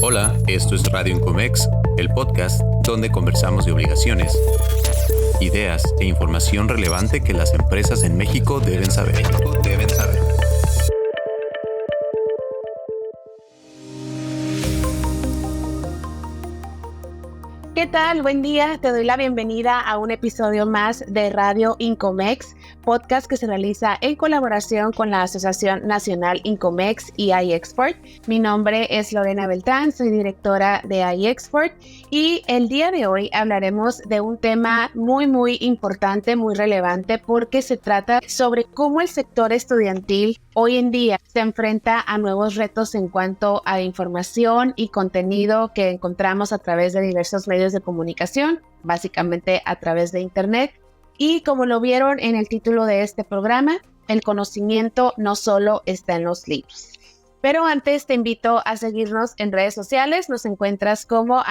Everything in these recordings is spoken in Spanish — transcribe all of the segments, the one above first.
Hola, esto es Radio Incomex, el podcast donde conversamos de obligaciones, ideas e información relevante que las empresas en México deben saber. ¿Qué tal? Buen día. Te doy la bienvenida a un episodio más de Radio Incomex, podcast que se realiza en colaboración con la Asociación Nacional Incomex y iExport. Mi nombre es Lorena Beltrán, soy directora de iExport y el día de hoy hablaremos de un tema muy importante, muy relevante, porque se trata sobre cómo el sector estudiantil hoy en día se enfrenta a nuevos retos en cuanto a información y contenido que encontramos a través de diversos medios de comunicación, básicamente a través de Internet. Y como lo vieron en el título de este programa, el conocimiento no solo está en los libros. Pero antes te invito a seguirnos en redes sociales, nos encuentras como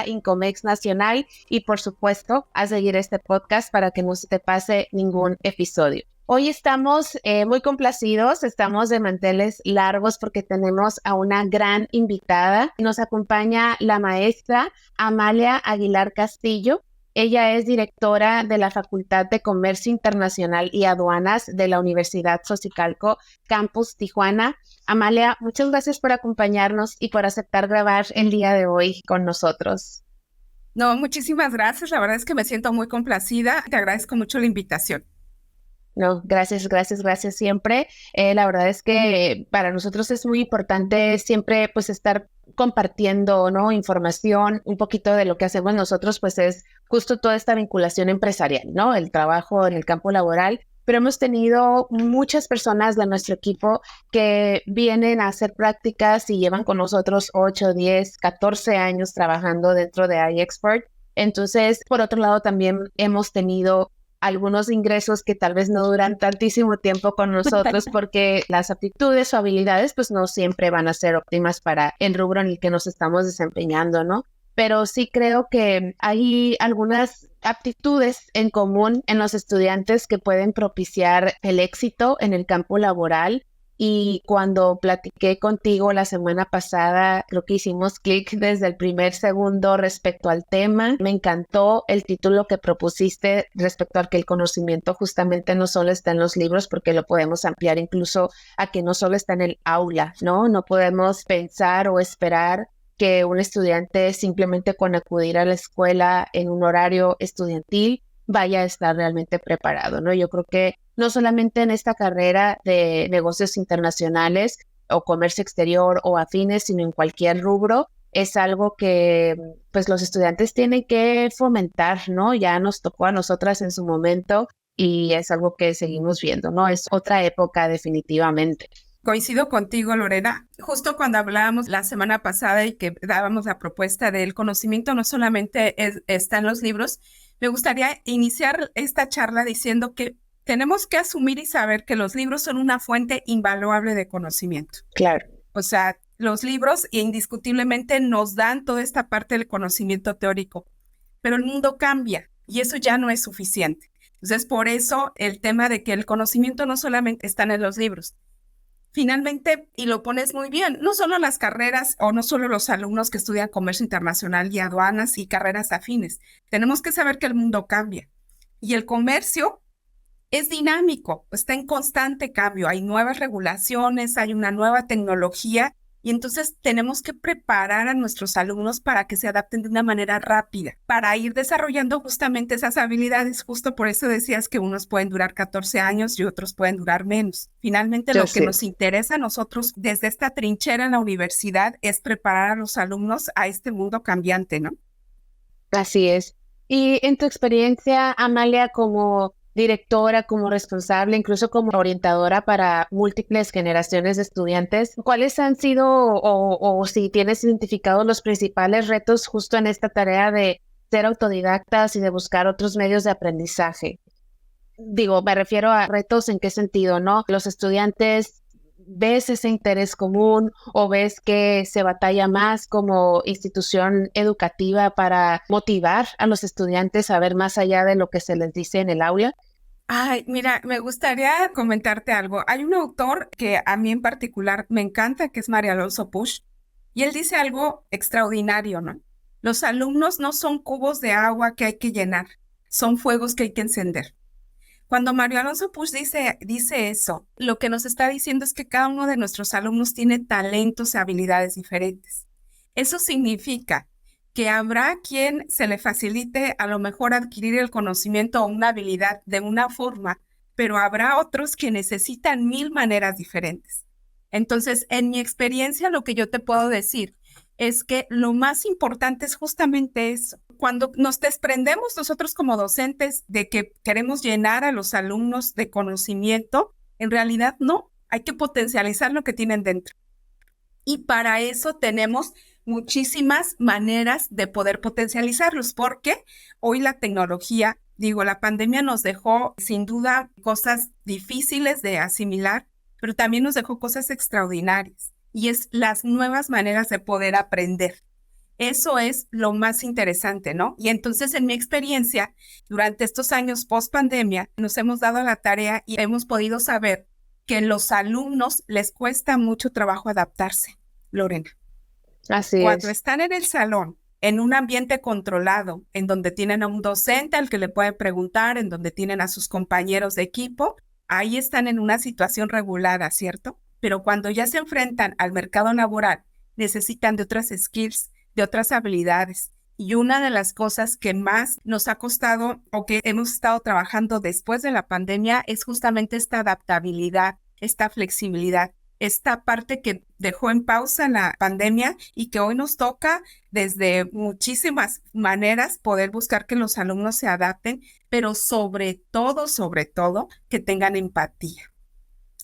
@IncomexNacional y por supuesto a seguir este podcast para que no se te pase ningún episodio. Hoy estamos muy complacidos, estamos de manteles largos porque tenemos a una gran invitada. Nos acompaña la maestra Amalia Aguilar Castillo. Ella es directora de la Facultad de Comercio Internacional y Aduanas de la Universidad Xochicalco, Campus Tijuana. Amalia, muchas gracias por acompañarnos y por aceptar grabar el día de hoy con nosotros. No, muchísimas gracias. La verdad es que me siento muy complacida. Te agradezco mucho la invitación. No, gracias siempre. La verdad es que para nosotros es muy importante siempre pues estar compartiendo, ¿no? Información, un poquito de lo que hacemos nosotros pues es justo toda esta vinculación empresarial, ¿no? El trabajo en el campo laboral, pero hemos tenido muchas personas de nuestro equipo que vienen a hacer prácticas y llevan con nosotros 8, 10, 14 años trabajando dentro de iExport. Entonces, por otro lado, también hemos tenido algunos ingresos que tal vez no duran tantísimo tiempo con nosotros porque las aptitudes o habilidades pues no siempre van a ser óptimas para el rubro en el que nos estamos desempeñando, ¿no? Pero sí creo que hay algunas aptitudes en común en los estudiantes que pueden propiciar el éxito en el campo laboral. Y cuando platiqué contigo la semana pasada, creo que hicimos clic desde el primer segundo respecto al tema. Me encantó el título que propusiste respecto al que el conocimiento justamente no solo está en los libros, porque lo podemos ampliar incluso a que no solo está en el aula, ¿no? No podemos pensar o esperar que un estudiante simplemente con acudir a la escuela en un horario estudiantil vaya a estar realmente preparado, ¿no? Yo creo que no solamente en esta carrera de negocios internacionales o comercio exterior o afines, sino en cualquier rubro, es algo que pues los estudiantes tienen que fomentar, ¿no? Ya nos tocó a nosotras en su momento y es algo que seguimos viendo, ¿no? Es otra época definitivamente. Coincido contigo, Lorena. Justo cuando hablábamos la semana pasada y que dábamos la propuesta del conocimiento no solamente está en los libros, me gustaría iniciar esta charla diciendo que tenemos que asumir y saber que los libros son una fuente invaluable de conocimiento. Claro. O sea, los libros indiscutiblemente nos dan toda esta parte del conocimiento teórico, pero el mundo cambia y eso ya no es suficiente. Entonces, por eso el tema de que el conocimiento no solamente está en los libros. Finalmente, y lo pones muy bien, no solo las carreras o no solo los alumnos que estudian comercio internacional y aduanas y carreras afines. Tenemos que saber que el mundo cambia y el comercio es dinámico, está en constante cambio. Hay nuevas regulaciones, hay una nueva tecnología y entonces tenemos que preparar a nuestros alumnos para que se adapten de una manera rápida, para ir desarrollando justamente esas habilidades. Justo por eso decías que unos pueden durar 14 años y otros pueden durar menos. Finalmente, lo que nos interesa a nosotros desde esta trinchera en la universidad es preparar a los alumnos a este mundo cambiante, ¿no? Así es. Y en tu experiencia, Amalia, como directora, como responsable, incluso como orientadora para múltiples generaciones de estudiantes, ¿cuáles han sido o si tienes identificado los principales retos justo en esta tarea de ser autodidactas y de buscar otros medios de aprendizaje? Digo, me refiero a retos en qué sentido, ¿no? Los estudiantes, ¿ves ese interés común o ves que se batalla más como institución educativa para motivar a los estudiantes a ver más allá de lo que se les dice en el aula? Ay, mira, me gustaría comentarte algo. Hay un autor que a mí en particular me encanta, que es María Alonso Puig, Y él dice algo extraordinario, ¿no? Los alumnos no son cubos de agua que hay que llenar, son fuegos que hay que encender. Cuando Mario Alonso Puig dice eso, lo que nos está diciendo es que cada uno de nuestros alumnos tiene talentos y habilidades diferentes. Eso significa que habrá quien se le facilite a lo mejor adquirir el conocimiento o una habilidad de una forma, pero habrá otros que necesitan 1000 maneras diferentes. Entonces, en mi experiencia, lo que yo te puedo decir es que lo más importante es justamente eso. Cuando nos desprendemos nosotros como docentes de que queremos llenar a los alumnos de conocimiento, en realidad no, hay que potencializar lo que tienen dentro. Y para eso tenemos muchísimas maneras de poder potencializarlos, porque hoy la tecnología, la pandemia nos dejó sin duda cosas difíciles de asimilar, pero también nos dejó cosas extraordinarias, y es las nuevas maneras de poder aprender. Eso es lo más interesante, ¿no? Y entonces, en mi experiencia, durante estos años post pandemia, nos hemos dado la tarea y hemos podido saber que a los alumnos les cuesta mucho trabajo adaptarse, Lorena. Así Cuando es. están en el salón, en un ambiente controlado, en donde tienen a un docente al que le pueden preguntar, en donde tienen a sus compañeros de equipo, ahí están en una situación regulada, ¿cierto? Pero cuando ya se enfrentan al mercado laboral, necesitan de otras skills, de otras habilidades. Y una de las cosas que más nos ha costado o que hemos estado trabajando después de la pandemia es justamente esta adaptabilidad, esta flexibilidad, esta parte que dejó en pausa la pandemia y que hoy nos toca desde muchísimas maneras poder buscar que los alumnos se adapten, pero sobre todo, que tengan empatía,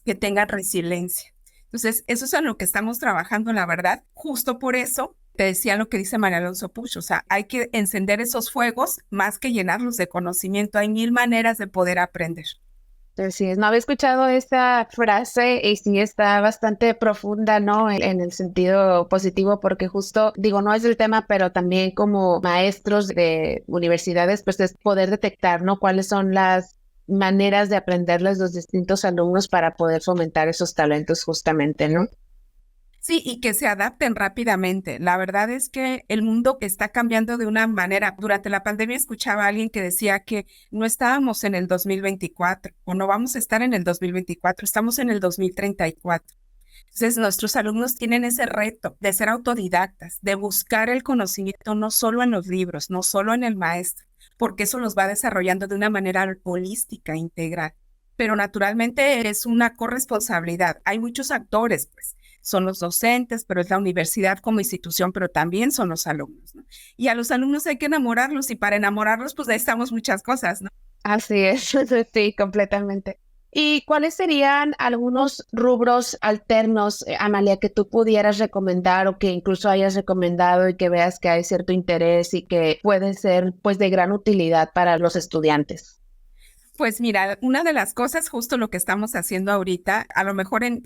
que tengan resiliencia. Entonces, eso es en lo que estamos trabajando, la verdad. Justo por eso te decía lo que dice Mario Alonso Puig, o sea, hay que encender esos fuegos más que llenarlos de conocimiento. Hay 1000 maneras de poder aprender. Así es, no había escuchado esta frase y sí está bastante profunda, ¿no? En el sentido positivo, porque justo, no es el tema, pero también como maestros de universidades, pues es poder detectar, ¿no? Cuáles son las maneras de aprenderles los distintos alumnos para poder fomentar esos talentos justamente, ¿no? Sí, y que se adapten rápidamente. La verdad es que el mundo está cambiando de una manera. Durante la pandemia escuchaba a alguien que decía que no estábamos en el 2024 o no vamos a estar en el 2024, estamos en el 2034. Entonces, nuestros alumnos tienen ese reto de ser autodidactas, de buscar el conocimiento no solo en los libros, no solo en el maestro, porque eso los va desarrollando de una manera holística, integral. Pero naturalmente es una corresponsabilidad. Hay muchos actores, pues. Son los docentes, pero es la universidad como institución, pero también son los alumnos, ¿no? Y a los alumnos hay que enamorarlos y para enamorarlos, pues necesitamos muchas cosas, ¿no? Así es, sí, completamente. ¿Y cuáles serían algunos rubros alternos, Amalia, que tú pudieras recomendar o que incluso hayas recomendado y que veas que hay cierto interés y que pueden ser pues de gran utilidad para los estudiantes? Pues mira, una de las cosas, justo lo que estamos haciendo ahorita, a lo mejor en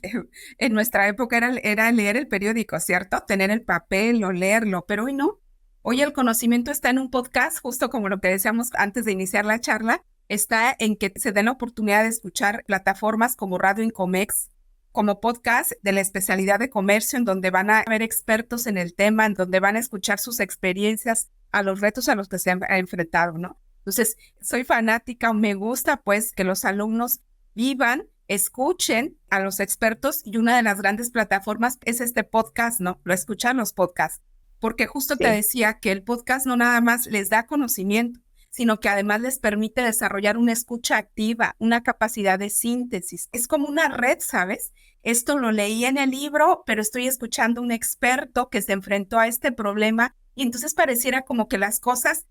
nuestra época era leer el periódico, ¿cierto? Tener el papel o leerlo, pero hoy no. Hoy el conocimiento está en un podcast, justo como lo que decíamos antes de iniciar la charla, está en que se den la oportunidad de escuchar plataformas como Radio Incomex, como podcast de la especialidad de comercio, en donde van a haber expertos en el tema, en donde van a escuchar sus experiencias a los retos a los que se han enfrentado, ¿no? Entonces, soy fanática, me gusta pues que los alumnos vivan, escuchen a los expertos y una de las grandes plataformas es este podcast, ¿no? Lo escuchan los podcasts, porque justo te decía que el podcast no nada más les da conocimiento, sino que además les permite desarrollar una escucha activa, una capacidad de síntesis. Es como una red, ¿sabes? Esto lo leí en el libro, pero estoy escuchando a un experto que se enfrentó a este problema y entonces pareciera como que las cosas,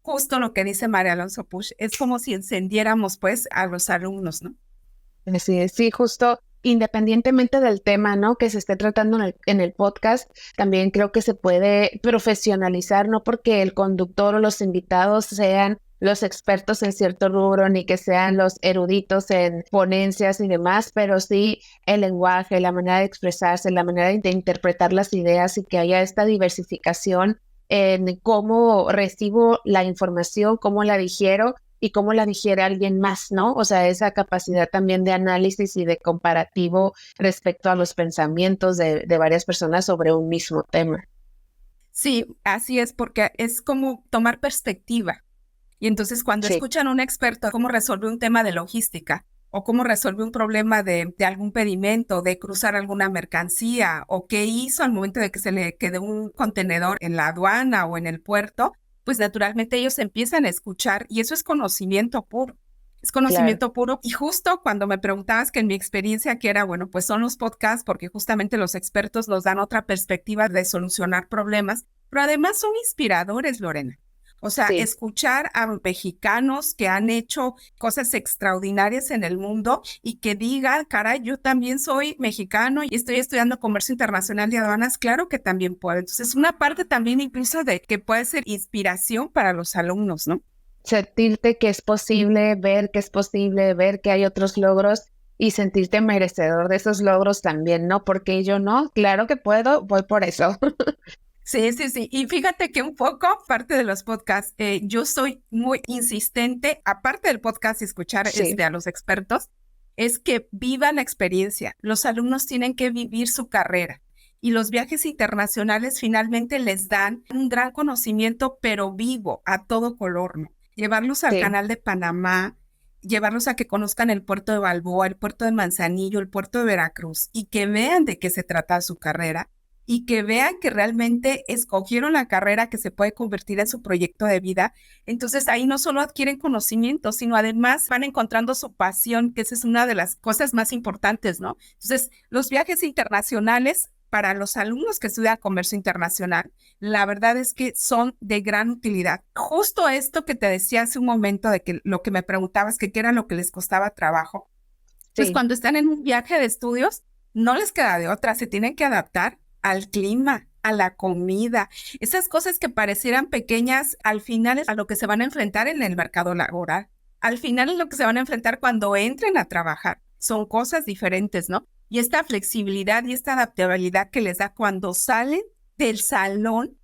justo lo que dice Mario Alonso Puig, es como si encendiéramos pues a los alumnos, ¿no? Sí, justo independientemente del tema, ¿no? Que se esté tratando en el podcast, también creo que se puede profesionalizar, no porque el conductor o los invitados sean los expertos en cierto rubro, ni que sean los eruditos en ponencias y demás, pero sí el lenguaje, la manera de expresarse, la manera de interpretar las ideas y que haya esta diversificación en cómo recibo la información, cómo la digiero y cómo la digiere alguien más, ¿no? O sea, esa capacidad también de análisis y de comparativo respecto a los pensamientos de varias personas sobre un mismo tema. Sí, así es, porque es como tomar perspectiva. Y entonces cuando Sí, escuchan a un experto cómo resolver un tema de logística o cómo resolver un problema de algún pedimento, de cruzar alguna mercancía o qué hizo al momento de que se le quedó un contenedor en la aduana o en el puerto, pues naturalmente ellos empiezan a escuchar y eso es conocimiento puro. Es claro. conocimiento puro. Y justo cuando me preguntabas que en mi experiencia que era, bueno, pues son los podcasts porque justamente los expertos nos dan otra perspectiva de solucionar problemas, pero además son inspiradores, Lorena. O sea, Sí. escuchar a mexicanos que han hecho cosas extraordinarias en el mundo y que digan, caray, yo también soy mexicano y estoy estudiando comercio internacional y aduanas, claro que también puedo. Entonces, una parte también incluso de que puede ser inspiración para los alumnos, ¿no? Sentirte que es posible, ver que es posible, ver que hay otros logros y sentirte merecedor de esos logros también, ¿no? Porque yo no, claro que puedo, voy por eso. Sí, sí, sí. Y fíjate que un poco, parte de los podcasts, yo soy muy insistente, aparte del podcast y escuchar Sí, a los expertos, es que vivan la experiencia. Los alumnos tienen que vivir su carrera y los viajes internacionales finalmente les dan un gran conocimiento, pero vivo, a todo color, ¿no? Llevarlos al sí. canal de Panamá, llevarlos a que conozcan el puerto de Balboa, el puerto de Manzanillo, el puerto de Veracruz y que vean de qué se trata su carrera y que vean que realmente escogieron la carrera que se puede convertir en su proyecto de vida. Entonces ahí no solo adquieren conocimiento, sino además van encontrando su pasión, que esa es una de las cosas más importantes, ¿no? Entonces, los viajes internacionales para los alumnos que estudian comercio internacional, la verdad es que son de gran utilidad. Justo esto que te decía hace un momento de que lo que me preguntabas, que qué era lo que les costaba trabajo, pues Sí, cuando están en un viaje de estudios, no les queda de otra, se tienen que adaptar al clima, a la comida, esas cosas que parecieran pequeñas, al final es a lo que se van a enfrentar en el mercado laboral. Al final es lo que se van a enfrentar cuando entren a trabajar. Son cosas diferentes, ¿no? Y esta flexibilidad y esta adaptabilidad que les da cuando salen del salón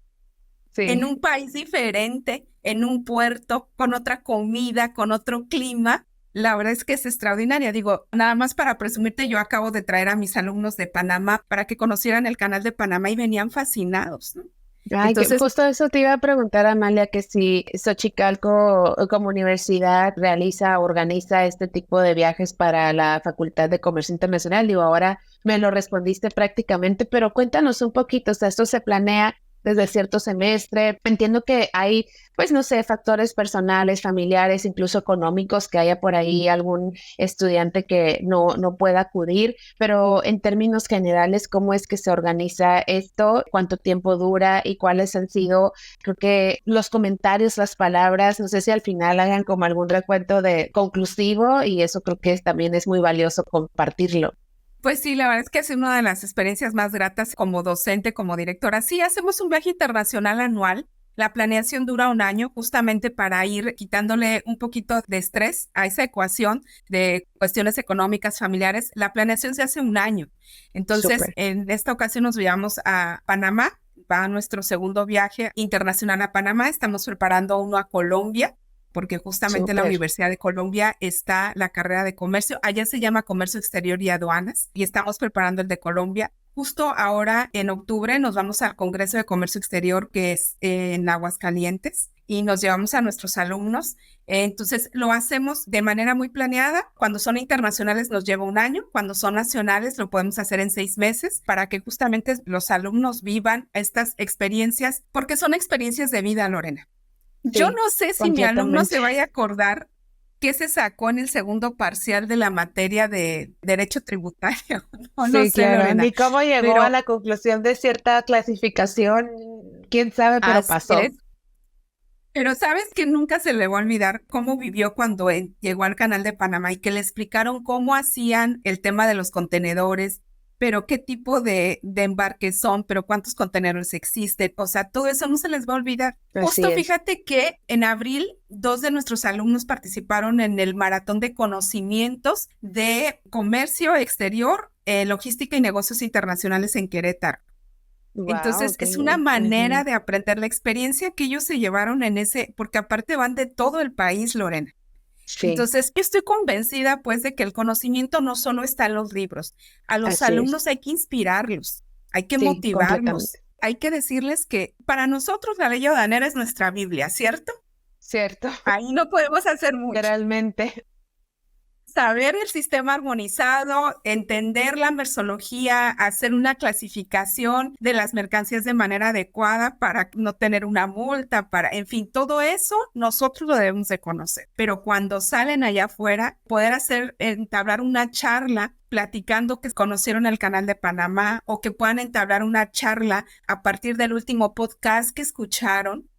en sí. un país diferente, en un puerto, con otra comida, con otro clima. La verdad es que es extraordinaria. Digo, nada más para presumirte, yo acabo de traer a mis alumnos de Panamá para que conocieran el canal de Panamá y venían fascinados, ¿no? Ay, que Entonces, justo eso te iba a preguntar, Amalia, que si Xochicalco como universidad realiza, organiza este tipo de viajes para la Facultad de Comercio Internacional. Digo, ahora me lo respondiste prácticamente, pero cuéntanos un poquito, o sea, esto se planea desde cierto semestre. Entiendo que hay, pues no sé, factores personales, familiares, incluso económicos, que haya por ahí algún estudiante que no pueda acudir, pero en términos generales, ¿cómo es que se organiza esto? ¿Cuánto tiempo dura? ¿Y cuáles han sido, creo que los comentarios, las palabras? No sé si al final hagan como algún recuento de conclusivo y eso creo que también es muy valioso compartirlo. pues sí, la verdad es que es una de las experiencias más gratas como docente, como directora. Sí, hacemos un viaje internacional anual. La planeación dura un año justamente para ir quitándole un poquito de estrés a esa ecuación de cuestiones económicas, familiares. La planeación se hace un año. Entonces, Súper, en esta ocasión nos llevamos a Panamá. Va nuestro segundo viaje internacional a Panamá. Estamos preparando uno a Colombia porque justamente en la súper. Universidad de Colombia está la carrera de comercio. Allá se llama Comercio Exterior y Aduanas y estamos preparando el de Colombia. Justo ahora, en octubre, nos vamos al Congreso de Comercio Exterior, que es en Aguascalientes, y nos llevamos a nuestros alumnos. Entonces, lo hacemos de manera muy planeada. Cuando son internacionales nos lleva un año, cuando son nacionales lo podemos hacer en 6 meses para que justamente los alumnos vivan estas experiencias, porque son experiencias de vida, Lorena. Yo Sí, no sé si mi alumno completamente. se vaya a acordar qué se sacó en el segundo parcial de la materia de derecho tributario. No lo Sí, sé, claro. Lorena, Ni cómo llegó a pero la conclusión de cierta clasificación, quién sabe, pero así pasó. es. Pero sabes que nunca se le va a olvidar cómo vivió cuando llegó al canal de Panamá y que le explicaron cómo hacían el tema de los contenedores, pero qué tipo de embarques son, pero cuántos contenedores existen. O sea, todo eso no se les va a olvidar. Así Justo es. fíjate que en abril 2 de nuestros alumnos participaron en el maratón de conocimientos de comercio exterior, logística y negocios internacionales en Querétaro. Wow, Entonces, qué es una bien. manera de aprender la experiencia que ellos se llevaron en ese, porque aparte van de todo el país, Lorena. Sí, Entonces, estoy convencida pues de que el conocimiento no solo está en los libros. A los así es. alumnos hay que inspirarlos, hay que Sí, motivarlos, completamente. hay que decirles que para nosotros la ley aduanera es nuestra Biblia, ¿cierto? Cierto, Ahí no podemos hacer mucho. literalmente. Saber el sistema armonizado, entender la mersología, hacer una clasificación de las mercancías de manera adecuada para no tener una multa, en fin, todo eso nosotros lo debemos de conocer. Pero cuando salen allá afuera, poder entablar una charla platicando que conocieron el Canal de Panamá o que puedan entablar una charla a partir del último podcast que escucharon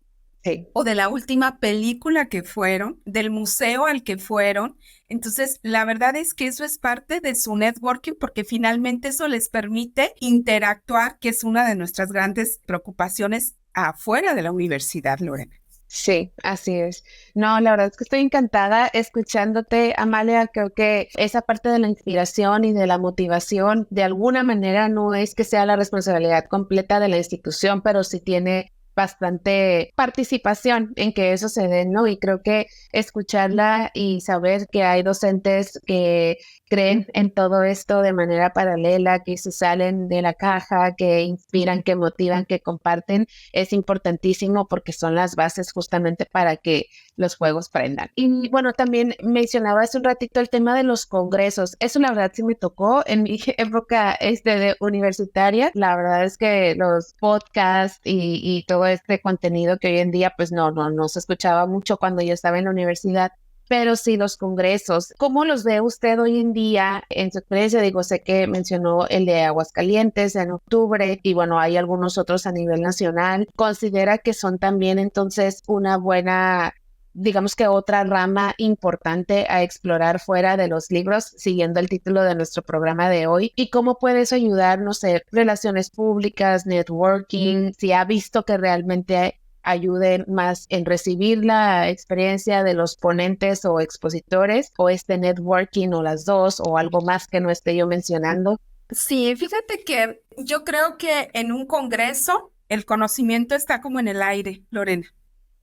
Sí. o de la última película que fueron, del museo al que fueron. Entonces, la verdad es que eso es parte de su networking porque finalmente eso les permite interactuar, que es una de nuestras grandes preocupaciones afuera de la universidad, Lorena. Sí, así es. No, la verdad es que estoy encantada escuchándote, Amalia. Creo que esa parte de la inspiración y de la motivación, de alguna manera, no es que sea la responsabilidad completa de la institución, pero sí tiene bastante participación en que eso se dé, ¿no? Y creo que escucharla y saber que hay docentes que creen en todo esto de manera paralela, que se salen de la caja, que inspiran, que motivan, que comparten, es importantísimo porque son las bases justamente para que los juegos prendan. Y bueno, también mencionaba hace un ratito el tema de los congresos. Eso la verdad sí me tocó en mi época de universitaria. La verdad es que los podcasts y todo este contenido que hoy en día pues no se escuchaba mucho cuando yo estaba en la universidad. Pero sí, los congresos, ¿cómo los ve usted hoy en día en su experiencia? Digo, sé que mencionó el de Aguascalientes en octubre y bueno, hay algunos otros a nivel nacional. ¿Considera que son también entonces una buena, digamos que otra rama importante a explorar fuera de los libros, siguiendo el título de nuestro programa de hoy? ¿Y cómo puede eso ayudar, no sé, relaciones públicas, networking, si ha visto que realmente ayuden más en recibir la experiencia de los ponentes o expositores, o este networking o las dos, o algo más que no esté yo mencionando? Sí, fíjate que yo creo que en un congreso el conocimiento está como en el aire, Lorena.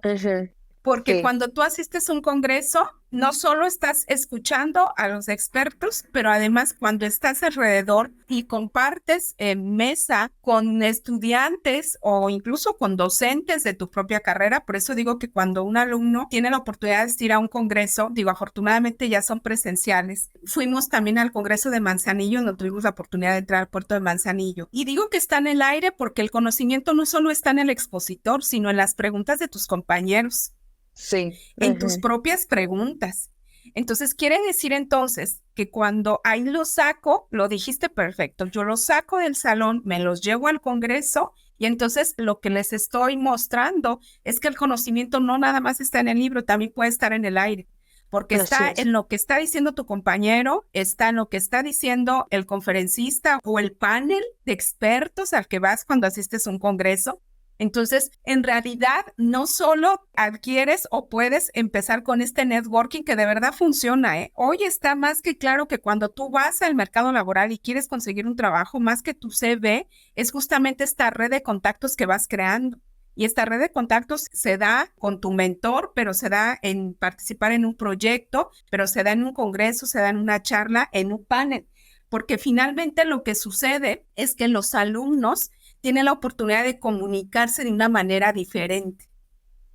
Ujú. Porque Sí, cuando tú asistes a un congreso, no solo estás escuchando a los expertos, pero además cuando estás alrededor y compartes en mesa con estudiantes o incluso con docentes de tu propia carrera. Por eso digo que cuando un alumno tiene la oportunidad de asistir a un congreso, digo, afortunadamente ya son presenciales. Fuimos también al Congreso de Manzanillo, no tuvimos la oportunidad de entrar al puerto de Manzanillo. Y digo que está en el aire porque el conocimiento no solo está en el expositor, sino en las preguntas de tus compañeros, sí. en tus Ujú. propias preguntas. Entonces, quiere decir entonces que cuando ahí lo saco, lo dijiste perfecto, yo lo saco del salón, me los llevo al congreso y entonces lo que les estoy mostrando es que el conocimiento no nada más está en el libro, también puede estar en el aire, porque Así está es. en lo que está diciendo tu compañero, está en lo que está diciendo el conferencista o el panel de expertos al que vas cuando asistes a un congreso. Entonces, en realidad, no solo adquieres o puedes empezar con este networking que de verdad funciona, ¿eh? Hoy está más que claro que cuando tú vas al mercado laboral y quieres conseguir un trabajo, más que tu CV, es justamente esta red de contactos que vas creando. Y esta red de contactos se da con tu mentor, pero se da en participar en un proyecto, pero se da en un congreso, se da en una charla, en un panel. Porque finalmente lo que sucede es que los alumnos tienen la oportunidad de comunicarse de una manera diferente.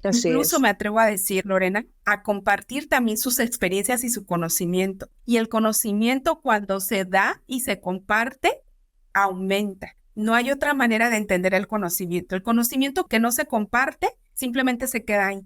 Así Incluso es. me atrevo a decir, Lorena, a compartir también sus experiencias y su conocimiento. Y el conocimiento cuando se da y se comparte, aumenta. No hay otra manera de entender el conocimiento. El conocimiento que no se comparte simplemente se queda ahí.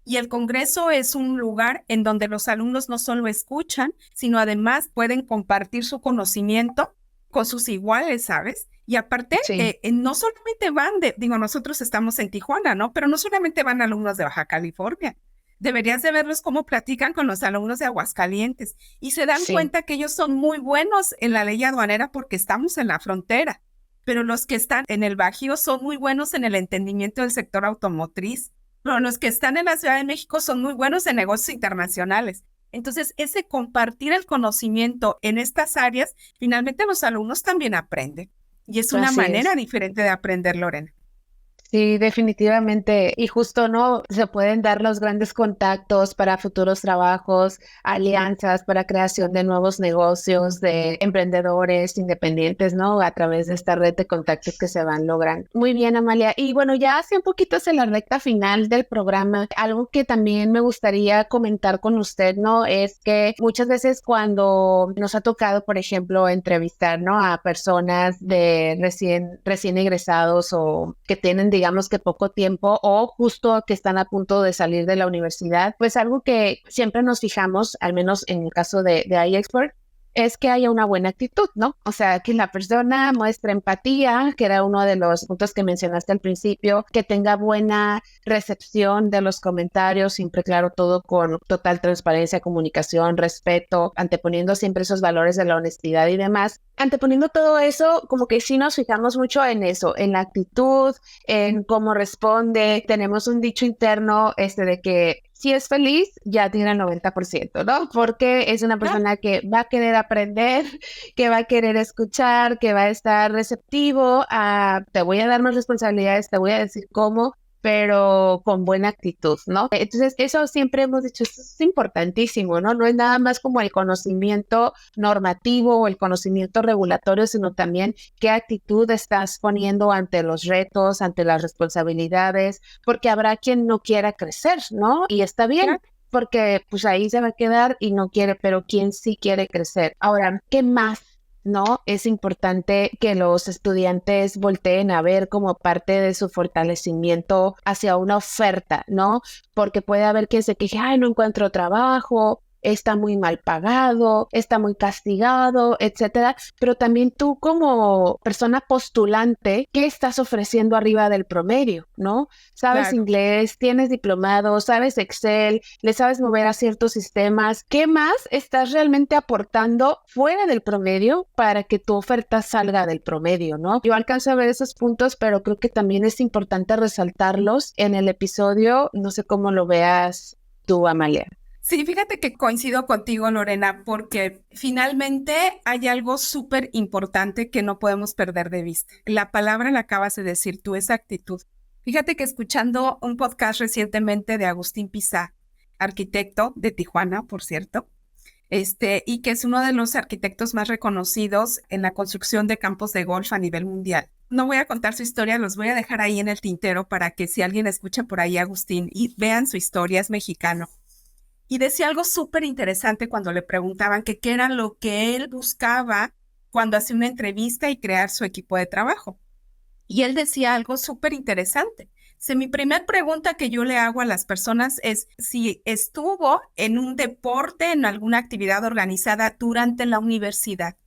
Y el Congreso es un lugar en donde los alumnos no solo escuchan, sino además pueden compartir su conocimiento con sus iguales, ¿sabes? Y aparte, Sí, no solamente digo, nosotros estamos en Tijuana, ¿no? Pero no solamente van alumnos de Baja California. Deberías de verlos cómo platican con los alumnos de Aguascalientes y se dan sí. cuenta que ellos son muy buenos en la ley aduanera porque estamos en la frontera, pero los que están en el Bajío son muy buenos en el entendimiento del sector automotriz, pero los que están en la Ciudad de México son muy buenos en negocios internacionales. Entonces, ese compartir el conocimiento en estas áreas, finalmente los alumnos también aprenden. Y es una Así manera es. diferente de aprender, Lorena. Sí, definitivamente. Y justo, ¿no? Se pueden dar los grandes contactos para futuros trabajos, alianzas para creación de nuevos negocios, de emprendedores independientes, ¿no? A través de esta red de contactos que se van logrando. Muy bien, Amalia. Y bueno, ya hace un poquito hacia la recta final del programa, algo que también me gustaría comentar con usted, ¿no? Es que muchas veces cuando nos ha tocado, por ejemplo, entrevistar, ¿no? A personas de recién egresados o que tienen, digamos que poco tiempo o justo que están a punto de salir de la universidad, pues algo que siempre nos fijamos, al menos en el caso de iExpert, es que haya una buena actitud, ¿no? O sea, que la persona muestre empatía, que era uno de los puntos que mencionaste al principio, que tenga buena recepción de los comentarios, siempre claro, todo con total transparencia, comunicación, respeto, anteponiendo siempre esos valores de la honestidad y demás. Anteponiendo todo eso, como que sí nos fijamos mucho en eso, en la actitud, en cómo responde. Tenemos un dicho interno de que si es feliz, ya tiene el 90%, ¿no? Porque es una persona que va a querer aprender, que va a querer escuchar, que va a estar receptivo a, te voy a dar más responsabilidades, te voy a decir cómo, pero con buena actitud, ¿no? Entonces, eso siempre hemos dicho, eso es importantísimo, ¿no? No es nada más como el conocimiento normativo o el conocimiento regulatorio, sino también qué actitud estás poniendo ante los retos, ante las responsabilidades, porque habrá quien no quiera crecer, ¿no? Y está bien. Claro. Porque pues ahí se va a quedar y no quiere, pero quien sí quiere crecer. Ahora, ¿qué más? ¿No? Es importante que los estudiantes volteen a ver como parte de su fortalecimiento hacia una oferta, ¿no? Porque puede haber quien se queje, ay, no encuentro trabajo, está muy mal pagado, está muy castigado, etcétera. Pero también tú como persona postulante, ¿qué estás ofreciendo arriba del promedio, no? Sabes Claro. inglés, tienes diplomado, sabes Excel, le sabes mover a ciertos sistemas. ¿Qué más estás realmente aportando fuera del promedio para que tu oferta salga del promedio, no? Yo alcanzo a ver esos puntos, pero creo que también es importante resaltarlos en el episodio. No sé cómo lo veas tú, Amalia. Sí, fíjate que coincido contigo, Lorena, porque finalmente hay algo súper importante que no podemos perder de vista. La palabra la acabas de decir tú, esa actitud. Fíjate que escuchando un podcast recientemente de Agustín Pizá, arquitecto de Tijuana, por cierto, y que es uno de los arquitectos más reconocidos en la construcción de campos de golf a nivel mundial. No voy a contar su historia, los voy a dejar ahí en el tintero para que si alguien escucha por ahí a Agustín y vean su historia, es mexicano. Y decía algo súper interesante cuando le preguntaban que qué era lo que él buscaba cuando hacía una entrevista y crear su equipo de trabajo. Y él decía algo súper interesante. Mi primera pregunta que yo le hago a las personas es si estuvo en un deporte, en alguna actividad organizada durante la universidad.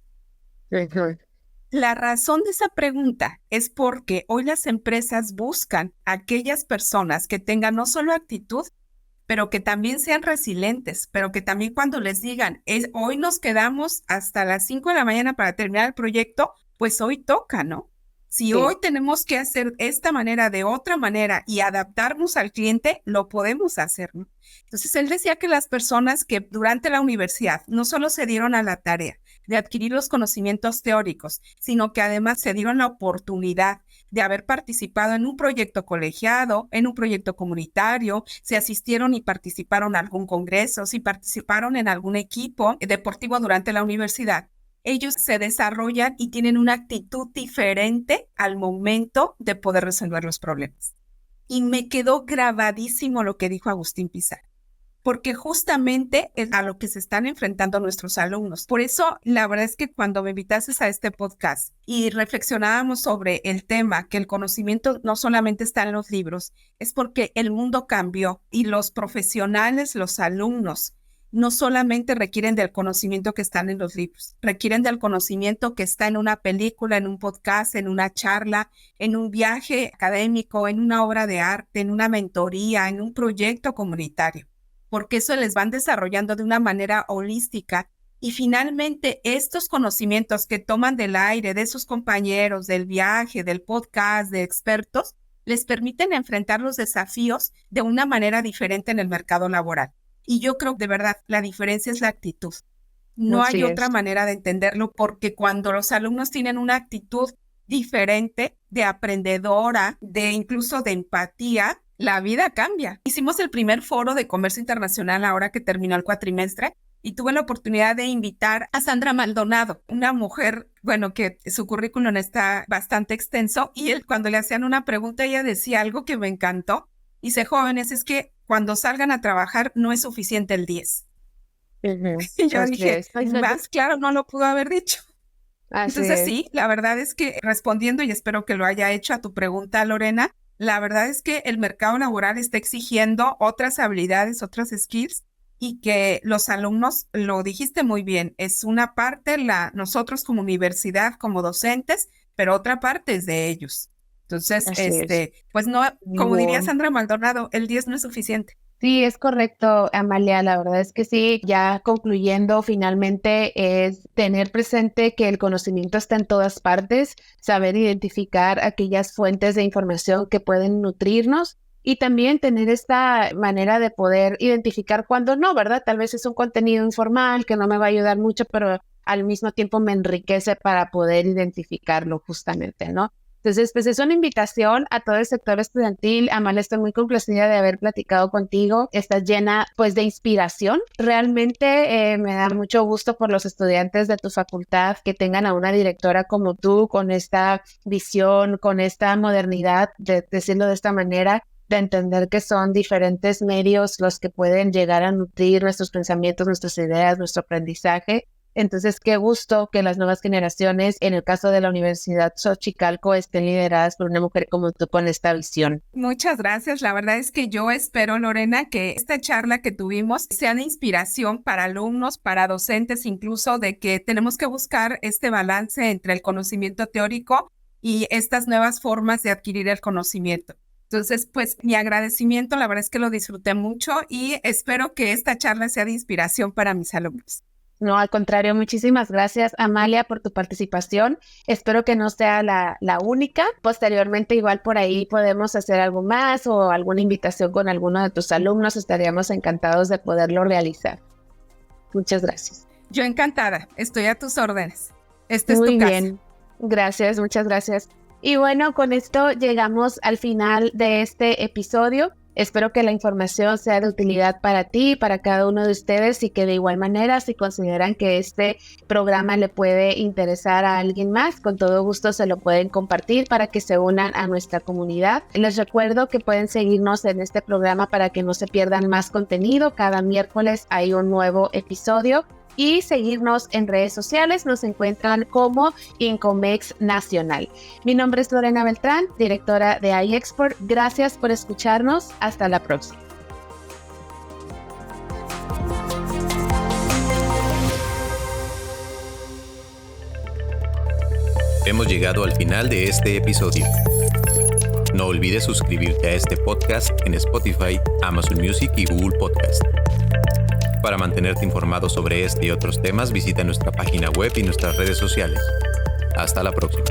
La razón de esa pregunta es porque hoy las empresas buscan a aquellas personas que tengan no solo actitud, pero que también sean resilientes, pero que también cuando les digan, hoy nos quedamos hasta las 5 de la mañana para terminar el proyecto, pues hoy toca, ¿no? Si hoy tenemos que hacer esta manera de otra manera y adaptarnos al cliente, lo podemos hacer, ¿no? Entonces, él decía que las personas que durante la universidad no solo se dieron a la tarea de adquirir los conocimientos teóricos, sino que además se dieron la oportunidad de haber participado en un proyecto colegiado, en un proyecto comunitario, si asistieron y participaron en algún congreso, si participaron en algún equipo deportivo durante la universidad. Ellos se desarrollan y tienen una actitud diferente al momento de poder resolver los problemas. Y me quedó grabadísimo lo que dijo Agustín Pizá, porque justamente es a lo que se están enfrentando nuestros alumnos. Por eso, la verdad es que cuando me invitaste a este podcast y reflexionábamos sobre el tema, que el conocimiento no solamente está en los libros, es porque el mundo cambió y los profesionales, los alumnos, no solamente requieren del conocimiento que están en los libros, requieren del conocimiento que está en una película, en un podcast, en una charla, en un viaje académico, en una obra de arte, en una mentoría, en un proyecto comunitario, porque eso les van desarrollando de una manera holística. Y finalmente, estos conocimientos que toman del aire, de sus compañeros, del viaje, del podcast, de expertos, les permiten enfrentar los desafíos de una manera diferente en el mercado laboral. Y yo creo que de verdad la diferencia es la actitud. No hay otra manera de entenderlo, porque cuando los alumnos tienen una actitud diferente, de aprendedora, de incluso de empatía, la vida cambia. Hicimos el primer foro de comercio internacional ahora que terminó el cuatrimestre y tuve la oportunidad de invitar a Sandra Maldonado, una mujer, bueno, que su currículum está bastante extenso, y cuando le hacían una pregunta, ella decía algo que me encantó. Dice, jóvenes, es que cuando salgan a trabajar no es suficiente el 10. Y yo dije, más claro no lo pudo haber dicho. Entonces sí, la verdad es que respondiendo, y espero que lo haya hecho a tu pregunta, Lorena, la verdad es que el mercado laboral está exigiendo otras habilidades, otras skills, y que los alumnos, lo dijiste muy bien, es una parte nosotros como universidad, como docentes, pero otra parte es de ellos. Entonces, pues no, como diría Sandra Maldonado, el 10 no es suficiente. Sí, es correcto, Amalia. La verdad es que sí, ya concluyendo finalmente es tener presente que el conocimiento está en todas partes, saber identificar aquellas fuentes de información que pueden nutrirnos y también tener esta manera de poder identificar cuando no, ¿verdad? Tal vez es un contenido informal que no me va a ayudar mucho, pero al mismo tiempo me enriquece para poder identificarlo justamente, ¿no? Entonces, pues es una invitación a todo el sector estudiantil. Amalia, estoy muy complacida de haber platicado contigo. Estás llena, pues, de inspiración. Realmente me da mucho gusto por los estudiantes de tu facultad que tengan a una directora como tú, con esta visión, con esta modernidad, de decirlo de esta manera, de entender que son diferentes medios los que pueden llegar a nutrir nuestros pensamientos, nuestras ideas, nuestro aprendizaje. Entonces, qué gusto que las nuevas generaciones, en el caso de la Universidad Xochicalco, estén lideradas por una mujer como tú con esta visión. Muchas gracias. La verdad es que yo espero, Lorena, que esta charla que tuvimos sea de inspiración para alumnos, para docentes, incluso de que tenemos que buscar este balance entre el conocimiento teórico y estas nuevas formas de adquirir el conocimiento. Entonces, pues mi agradecimiento, la verdad es que lo disfruté mucho y espero que esta charla sea de inspiración para mis alumnos. No, al contrario, muchísimas gracias, Amalia, por tu participación. Espero que no sea la única. Posteriormente, igual por ahí podemos hacer algo más o alguna invitación con alguno de tus alumnos. Estaríamos encantados de poderlo realizar. Muchas gracias. Yo encantada. Estoy a tus órdenes. Este es tu casa. Muy bien. Gracias, muchas gracias. Y bueno, con esto llegamos al final de este episodio. Espero que la información sea de utilidad para ti y para cada uno de ustedes y que de igual manera, si consideran que este programa le puede interesar a alguien más, con todo gusto se lo pueden compartir para que se unan a nuestra comunidad. Les recuerdo que pueden seguirnos en este programa para que no se pierdan más contenido. Cada miércoles hay un nuevo episodio. Y seguirnos en redes sociales, nos encuentran como Incomex Nacional. Mi nombre es Lorena Beltrán, directora de iExport. Gracias por escucharnos. Hasta la próxima. Hemos llegado al final de este episodio. No olvides suscribirte a este podcast en Spotify, Amazon Music y Google Podcast. Para mantenerte informado sobre este y otros temas, visita nuestra página web y nuestras redes sociales. Hasta la próxima.